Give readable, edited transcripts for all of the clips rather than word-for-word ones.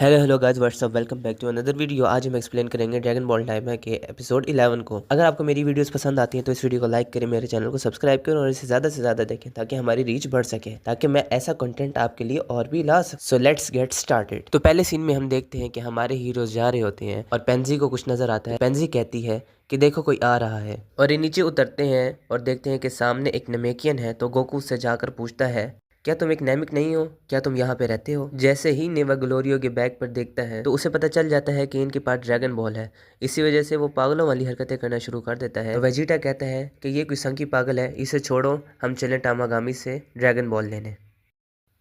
Hello guys, what's up, welcome back to another video. आज हम explain करेंगे ड्रैगन बॉल टाइमर के एपिसोड 11 को। अगर आपको मेरी वीडियोस पसंद आती हैं तो इस वीडियो को लाइक करें, मेरे चैनल को सब्सक्राइब करें और इसे ज़्यादा से ज़्यादा देखें ताकि हमारी रीच बढ़ सके, ताकि मैं ऐसा कंटेंट आपके लिए और भी ला सकूं। So let's get started. तो पहले सीन में हम देखते हैं कि हमारे हीरोज जा रहे होते हैं और पेंजी को कुछ नजर आता है। पेंजी कहती है कि देखो कोई आ रहा है, और ये नीचे उतरते हैं और देखते हैं कि सामने एक नमेकियन है। तो गोकू से जाकर पूछता है, क्या तुम एक नैमिक नहीं हो? क्या तुम यहाँ पे रहते हो? जैसे ही नेवा ग्लोरियो के बैग पर देखता है तो उसे पता चल जाता है कि इनके पास ड्रैगन बॉल है। इसी वजह से वो पागलों वाली हरकतें करना शुरू कर देता है। तो वेजिटा कहता है कि ये कोई संकी पागल है, इसे छोड़ो, हम चलें टामागामी से ड्रैगन बॉल लेने।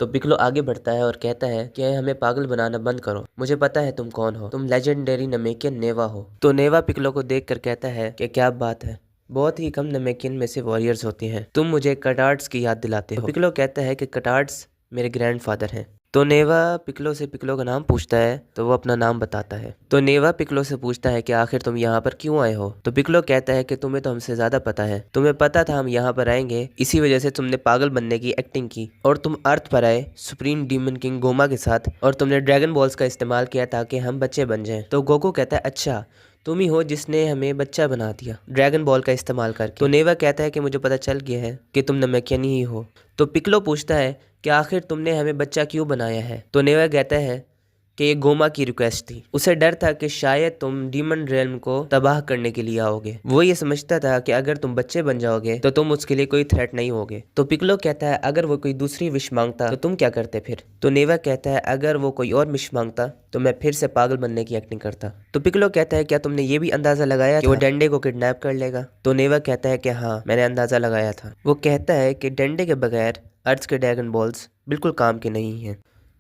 तो पिक्लो आगे बढ़ता है और कहता है कि हमें पागल बनाना बंद करो, मुझे पता है तुम कौन हो, तुम लेजेंडरी नमेकियन नेवा हो। तो नेवा पिक्लो को देख कर कहता है कि क्या बात है, बहुत ही कम नमेकियन में से वॉरियर्स होते हैं, तुम मुझे कटार्ड्स की याद दिलाते हो। तो पिक्लो कहता है कि कटार्ड्स मेरे ग्रैंडफादर हैं। तो नेवा पिक्लो से पिक्लो का नाम पूछता है तो वो अपना नाम बताता है। तो नेवा पिक्लो से पूछता है कि आखिर तुम यहाँ पर क्यों आए हो? तो पिक्लो कहता है कि तुम्हें तो हमसे ज्यादा पता है, तुम्हें पता था हम यहाँ पर आएंगे, इसी वजह से तुमने पागल बनने की एक्टिंग की और तुम अर्थ पर आए सुप्रीम डीमन किंग गोमा के साथ, और तुमने ड्रैगन बॉल्स का इस्तेमाल किया ताकि हम बच्चे बन जाएं। तो गोकू कहता है अच्छा, तुम ही हो जिसने हमें बच्चा बना दिया ड्रैगन बॉल का इस्तेमाल करके। तो नेवा कहता है कि मुझे पता चल गया है कि तुम नमेकियन ही हो। तो पिक्लो पूछता है कि आखिर तुमने हमें बच्चा क्यों बनाया है? तो नेवा कहता है कि ये गोमा की रिक्वेस्ट थी, उसे डर था कि शायद तुम डीमन रेल्म को तबाह करने के लिए आओगे। वो ये समझता था कि अगर तुम बच्चे बन जाओगे तो तुम उसके लिए कोई थ्रेट नहीं होगे। तो पिक्लो कहता है अगर वो कोई दूसरी विश मांगता तो तुम क्या करते फिर? तो नेवा कहता है अगर वो कोई और विश मांगता तो मैं फिर से पागल बनने की एक्टिंग करता। तो पिक्लो कहता है क्या तुमने ये भी अंदाजा लगाया कि वो डंडे को किडनैप कर लेगा? तो नेवा कहता है कि हाँ, मैंने अंदाजा लगाया था। वो कहता है कि डंडे के बगैर अर्थ के ड्रैगन बॉल्स बिल्कुल काम के नहीं हैं।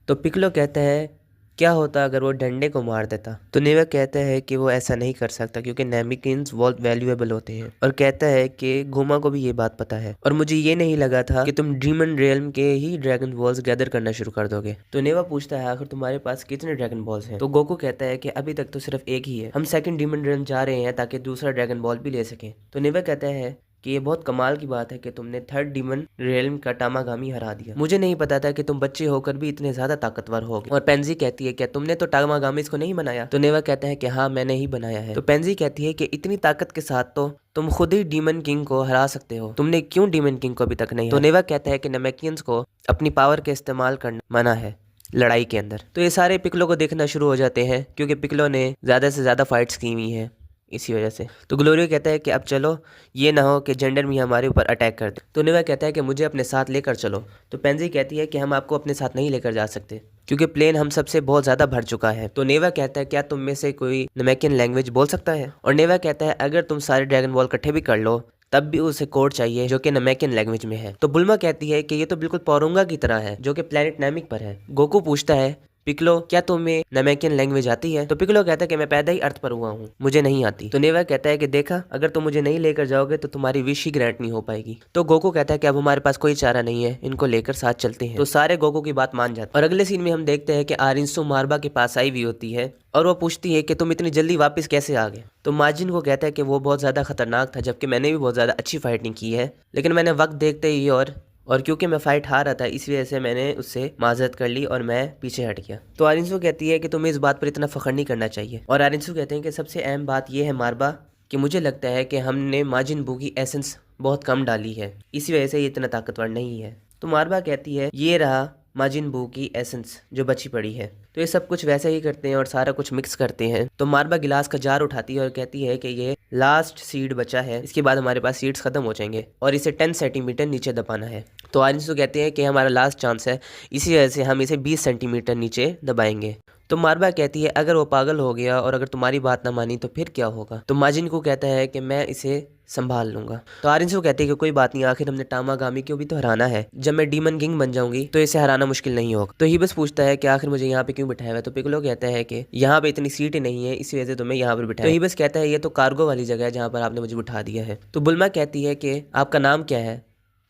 तो पिक्लो कहता है क्या होता अगर वो डंडे को मार देता? तो नेवा कहता है कि वो ऐसा नहीं कर सकता क्योंकि नैमिकिन्स बहुत वैल्यूएबल होते हैं, और कहता है कि गोमा को भी ये बात पता है, और मुझे ये नहीं लगा था कि तुम डीमन रियल्म के ही ड्रैगन बॉल्स गैदर करना शुरू कर दोगे। तो नेवा पूछता है आखिर तुम्हारे पास कितने ड्रैगन बॉल्स हैं? तो गोकू कहता है कि अभी तक तो सिर्फ एक ही है, हम सेकंड डीमन रियल्म जा रहे हैं ताकि दूसरा ड्रैगन बॉल भी ले सकें। तो नेवा कहता है कि ये बहुत कमाल की बात है कि तुमने थर्ड डीमन रियल्म का टामागामी हरा दिया, मुझे नहीं पता था कि तुम बच्चे होकर भी इतने ज्यादा ताकतवर होगे। और पेंजी कहती है क्या तुमने तो टामागामी को नहीं बनाया? तो नेवा कहता है कि हाँ, मैंने ही बनाया है। तो पेंजी कहती है कि इतनी ताकत के साथ तो तुम खुद ही डीमन किंग को हरा सकते हो, तुमने क्यों डीमन किंग को अभी तक नहीं? तो नेवा कहता है कि नमेकियंस को अपनी पावर के इस्तेमाल करना मना है लड़ाई के अंदर। तो ये सारे पिक्लो को देखना शुरू हो जाते हैं क्योंकि पिक्लो ने ज्यादा से ज्यादा फाइट्स की हुई हैं इसी वजह से। तो ग्लोरियो कहता है कि अब चलो, ये ना हो कि जेंडर भी हमारे ऊपर अटैक कर दे। तो नेवा कहता है कि मुझे अपने साथ लेकर चलो। तो पेंजी कहती है कि हम आपको अपने साथ नहीं लेकर जा सकते क्योंकि प्लेन हम सबसे बहुत ज्यादा भर चुका है। तो नेवा कहता है क्या तुम में से कोई नमेकियन लैंग्वेज बोल सकता है? और नेवा कहता है अगर तुम सारे ड्रैगन बॉल इकट्ठे भी कर लो तब भी उसे कोड चाहिए जो कि नमेकियन लैंग्वेज में है। तो बुल्मा कहती है कि ये तो बिल्कुल पोरुंगा की तरह है जो कि प्लेनेट नैमिक पर है। गोकू पूछता है पिक्लो क्या तुम्हें नमेकियन लैंग्वेज आती है? तो पिक्लो कहता है कि मैं पैदा ही अर्थ पर हुआ हूँ, मुझे नहीं आती। तो नेवा कहता है कि देखा, अगर तुम मुझे नहीं लेकर जाओगे तो तुम्हारी विश ही ग्रांट नहीं हो पाएगी। तो गोकू कहता है कि अब हमारे पास कोई चारा नहीं है, इनको लेकर साथ चलते हैं। तो सारे गोकू की बात मान जाते हैं। और अगले सीन में हम देखते हैं कि आरिंसो मारबा के पास आई हुई होती है और वो पूछती है कि तुम इतनी जल्दी वापस कैसे आ गए? तो माजिन को कहता है कि वो बहुत ज्यादा खतरनाक था, जबकि मैंने भी बहुत ज्यादा अच्छी फाइटिंग की है, लेकिन मैंने वक्त देखते ही और क्योंकि मैं फाइट हार रहा था इस वजह से मैंने उससे माजरत कर ली और मैं पीछे हट गया। तो आरिंसू कहती है कि तुम्हें इस बात पर इतना फख्र नहीं करना चाहिए। और आरिंसू कहते हैं कि सबसे अहम बात यह है मारबा कि मुझे लगता है कि हमने माजिन बू की एसेंस बहुत कम डाली है, इसी वजह से ये इतना ताकतवर नहीं है। तो मारबा कहती है ये रहा माजिन बू की एसेंस जो बची पड़ी है। तो ये सब कुछ वैसे ही करते हैं और सारा कुछ मिक्स करते हैं। तो मारबा गिलास का जार उठाती है और कहती है कि ये लास्ट सीड बचा है, इसके बाद हमारे पास सीड्स खत्म हो जाएंगे और इसे 10 सेंटीमीटर नीचे दबाना है। तो आरिंसू कहते हैं कि हमारा लास्ट चांस है, इसी वजह से हम इसे 20 सेंटीमीटर नीचे दबाएंगे। तो मारबा कहती है अगर वो पागल हो गया और अगर तुम्हारी बात ना मानी तो फिर क्या होगा? तो माजिन को कहता है कि मैं इसे संभाल लूंगा। तो आरिंसू कहती है कि कोई बात नहीं, आखिर हमने टामागामी को भी तो हराना है, जब मैं डीमन किंग बन जाऊंगी तो इसे हराना मुश्किल नहीं होगा। तो हिबस पूछता है कि आखिर मुझे यहाँ पे क्यों बिठाया हुआ है? तो पिक्लो कहता है कि यहाँ पे इतनी सीट नहीं है, इसी वजह से तुम्हें यहाँ पर बिठाया। तो हिबस कहता है ये तो कार्गो वाली जगह है जहाँ पर आपने मुझे बिठा दिया है। तो बुल्मा कहती है कि आपका नाम क्या है?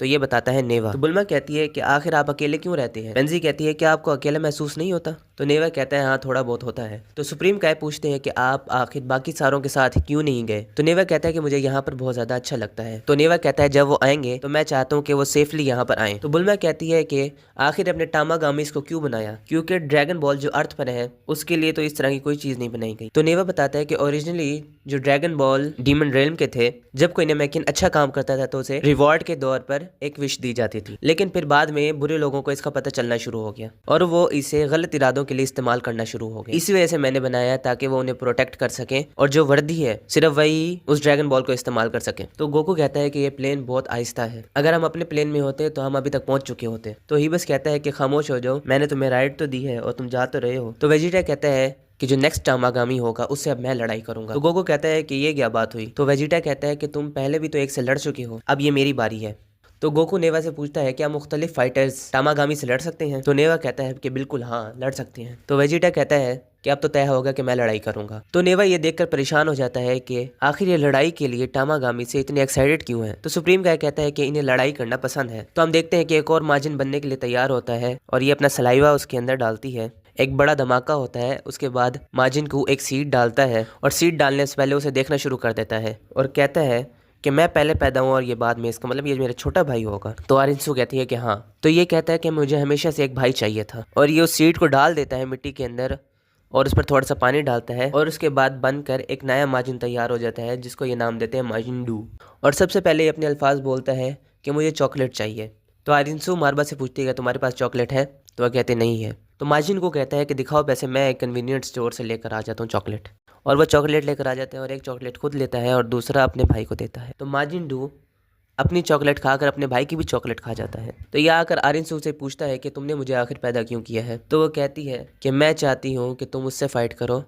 तो ये बताता है नेवा। तो बुल्मा कहती है कि आखिर आप अकेले क्यों रहते हैं। पेंजी कहती है कि आपको अकेला महसूस नहीं होता। तो नेवा कहता है हाँ थोड़ा बहुत होता है। तो सुप्रीम काय पूछते हैं कि आप आखिर बाकी सारों के साथ क्यों नहीं गए। तो नेवा कहता है कि मुझे यहाँ पर बहुत ज्यादा अच्छा लगता है। तो नेवा कहता है जब वो आएंगे तो मैं चाहता हूँ कि वो सेफली यहाँ पर आए। तो बुल्मा कहती है कि आखिर अपने टामागामीज को क्यों बनाया, क्योंकि ड्रैगन बॉल जो अर्थ पर है उसके लिए तो इस तरह की कोई चीज नहीं बनाई गई। तो नेवा बताता है कि ओरिजिनली जो ड्रैगन बॉल डीमन रेल्म के थे, जब कोई नमेकिन अच्छा काम करता था तो उसे रिवॉर्ड के तौर पर एक विश दी जाती थी, लेकिन फिर बाद में बुरे लोगों को इसका पता चलना शुरू हो गया और वो इसे गलत इरादों के लिए इस्तेमाल करना शुरू हो गए। इसी वजह से मैंने बनाया ताकि वो उन्हें प्रोटेक्ट कर सके और जो वर्दी है सिर्फ वही उस ड्रैगन बॉल को इस्तेमाल कर सके। तो गोकू कहता है कि ये प्लेन बहुत आहिस्ता है, अगर हम अपने प्लेन में होते तो हम अभी तक पहुंच चुके होते। तो हिबस कहता है कि खामोश हो जाओ, मैंने तुम्हें राइड तो दी है और तुम जा तो रहे हो। तो वेजिटा कहता है कि जो नेक्स्ट टामागामी होगा उससे अब मैं लड़ाई करूंगा। तो गोकू कहता है कि ये क्या बात हुई। तो वेजिटा कहता है कि तुम पहले भी तो एक से लड़ चुके हो, अब ये मेरी बारी है। तो गोकू नेवा से पूछता है क्या मुख्तलिफ फाइटर्स टामागामी से लड़ सकते हैं। तो नेवा कहता है कि बिल्कुल हाँ लड़ सकते हैं। तो वेजिटा कहता है कि अब तो तय होगा कि मैं लड़ाई करूंगा। तो नेवा ये देखकर परेशान हो जाता है कि आखिर ये लड़ाई के लिए टामागामी से इतने एक्साइटेड क्यों है। तो सुप्रीम काय कहता है कि इन्हें लड़ाई करना पसंद है। तो हम देखते हैं कि एक और माजिन बनने के लिए तैयार होता है और ये अपना सलाइवा उसके अंदर डालती है। एक बड़ा धमाका होता है, उसके बाद माजिन को एक सीड डालता है और सीड डालने से पहले उसे देखना शुरू कर देता है और कहता है कि मैं पहले पैदा हूँ और ये बाद में, इसका मतलब ये मेरा छोटा भाई होगा। तो आरिंसू कहती है कि हाँ। तो ये कहता है कि मुझे हमेशा से एक भाई चाहिए था और ये उस सीड को डाल देता है मिट्टी के अंदर और उस पर थोड़ा सा पानी डालता है और उसके बाद बनकर एक नया माजिन तैयार हो जाता है जिसको ये नाम देते हैं माजिन डू। और सबसे पहले ये अपने अल्फाज बोलता है कि मुझे चॉकलेट चाहिए। तो आरिंसू मारबा से पूछती है तुम्हारे पास चॉकलेट है। तो वह कहते नहीं है। तो माजिन को कहता है कि दिखाओ पैसे, मैं एक कन्वीनियंट स्टोर से लेकर आ जाता हूँ चॉकलेट। और वह चॉकलेट लेकर आ जाता है और एक चॉकलेट खुद लेता है और दूसरा अपने भाई को देता है। तो माजिन डू अपनी चॉकलेट खाकर अपने भाई की भी चॉकलेट खा जाता है। तो यह आकर आरिंसू से पूछता है कि तुमने मुझे आखिर पैदा क्यों किया है। तो वो कहती है कि मैं चाहती हूँ कि तुम उससे फाइट करो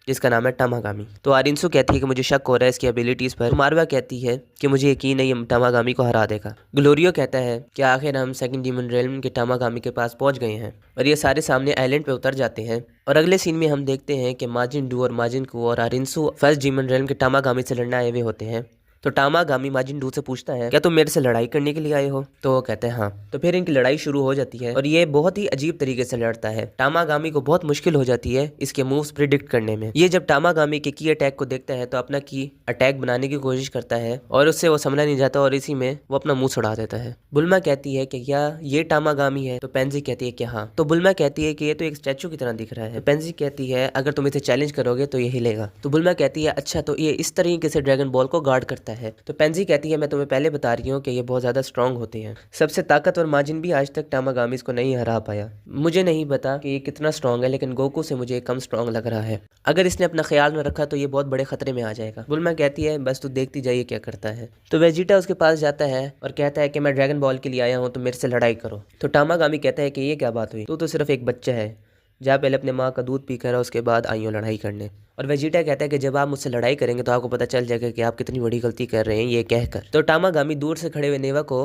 जिसका नाम है टामागामी। तो आरिंसू कहती है कि मुझे शक हो रहा है इसकी एबिलिटीज पर। मारवा कहती है कि मुझे यकीन है ये टामागामी को हरा देगा। ग्लोरियो कहता है कि आखिर हम सेकंड डीमन रेल्म के टामागामी के पास पहुंच गए हैं और ये सारे सामने आइलैंड पे उतर जाते हैं। और अगले सीन में हम देखते हैं कि माजिन डू और माजिन कू और आरिंसू फर्स्ट डीमन रेल्म के टामागामी से लड़ने आए हुए होते हैं। तो टामागामी माजिन डू से पूछता है क्या तुम मेरे से लड़ाई करने के लिए आए हो। तो वो कहते हैं हाँ। तो फिर इनकी लड़ाई शुरू हो जाती है और ये बहुत ही अजीब तरीके से लड़ता है। टामागामी को बहुत मुश्किल हो जाती है इसके मूव्स प्रिडिक्ट करने में। ये जब टामागामी के की अटैक को देखता है तो अपना की अटैक बनाने की कोशिश करता है और उससे वो संभला नहीं जाता और इसी में वो अपना मुंह छुड़ा देता है। बुल्मा कहती है कि क्या ये टामागामी है। तो पेंजी कहती है कि हाँ। तो बुल्मा कहती है कि ये तो एक स्टैचू की तरह दिख रहा है। पेंजी कहती है अगर तुम इसे चैलेंज करोगे तो ये हिलेगा। तो बुल्मा कहती है अच्छा तो ये इस तरीके से ड्रैगन बॉल को गार्ड करता है। तो पेंजी कहती है मैं तुम्हें पहले बता रही हूँ कि ये बहुत ज्यादा स्ट्रांग होते हैं। सबसे ताकतवर माजिन भी आज तक टामागामीज को नहीं हरा पाया। मुझे नहीं पता कि ये कितना स्ट्रांग है, लेकिन गोकू से मुझे कम स्ट्रांग लग रहा है। अगर इसने अपना ख्याल न रखा तो ये बहुत बड़े खतरे में आ जाएगा। बुल्मा कहती है बस तू देखती जाइए क्या करता है। तो वेजिटा उसके पास जाता है और कहता है कि मैं ड्रैगन बॉल के लिए आया हूँ तो मेरे से लड़ाई करो। तो टामागामी कहता है कि ये क्या बात हुई, तू तो सिर्फ एक बच्चा है, जा पहले अपने माँ का दूध पी कर उसके बाद आई हो लड़ाई करने। और वेजिटा कहता है कि जब आप मुझसे लड़ाई करेंगे तो आपको पता चल जाएगा कि आप कितनी बड़ी गलती कर रहे हैं ये कहकर। तो टामागामी दूर से खड़े हुए नेवा को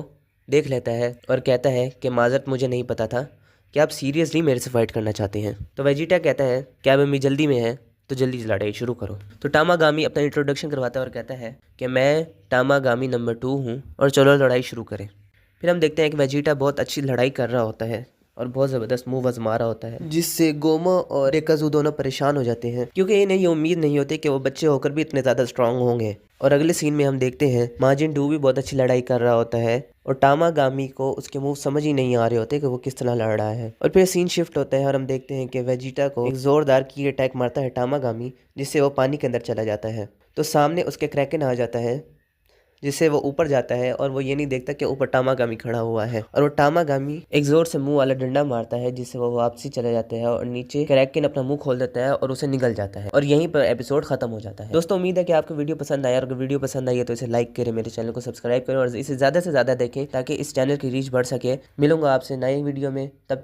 देख लेता है और कहता है कि माजरत मुझे नहीं पता था कि आप सीरियसली मेरे से फाइट करना चाहते हैं। तो वेजिटा कहता है कि अब मम्मी जल्दी में है तो जल्दी लड़ाई शुरू करो। तो टामागामी अपना इंट्रोडक्शन करवाता है और कहता है कि मैं टामागामी नंबर 2 हूँ और चलो लड़ाई शुरू करें। फिर हम देखते हैं कि वेजिटा बहुत अच्छी लड़ाई कर रहा होता है और बहुत ज़बरदस्त मूव आजमा रहा होता है, जिससे गोमा और डेकाज़ू दोनों परेशान हो जाते हैं क्योंकि इन्हें ये उम्मीद नहीं होती कि वो बच्चे होकर भी इतने ज़्यादा स्ट्रांग होंगे। और अगले सीन में हम देखते हैं माजिन डू भी बहुत अच्छी लड़ाई कर रहा होता है और टामागामी को उसके मूव समझ ही नहीं आ रहे होते कि वो किस तरह लड़ रहा है। और फिर सीन शिफ्ट होता है और हम देखते हैं कि वेजिटा को एक ज़ोरदार की अटैक मारता है टामागामी, जिससे वो पानी के अंदर चला जाता है। तो सामने उसके क्रैकन आ जाता है जिससे वो ऊपर जाता है और वो ये नहीं देखता कि ऊपर टामागामी खड़ा हुआ है। और वो टामागामी एक जोर से मुंह वाला डंडा मारता है जिससे वो वापसी चला जाता है और नीचे क्रैकन अपना मुंह खोल देता है और उसे निगल जाता है और यहीं पर एपिसोड खत्म हो जाता है। दोस्तों उम्मीद है कि आपको वीडियो पसंद आया और अगर वीडियो पसंद आई है तो इसे लाइक करें, मेरे चैनल को सब्सक्राइब करें और इसे ज़्यादा से ज़्यादा देखें ताकि इस चैनल की रीच बढ़ सके। मिलूंगा आपसे नए वीडियो में, तब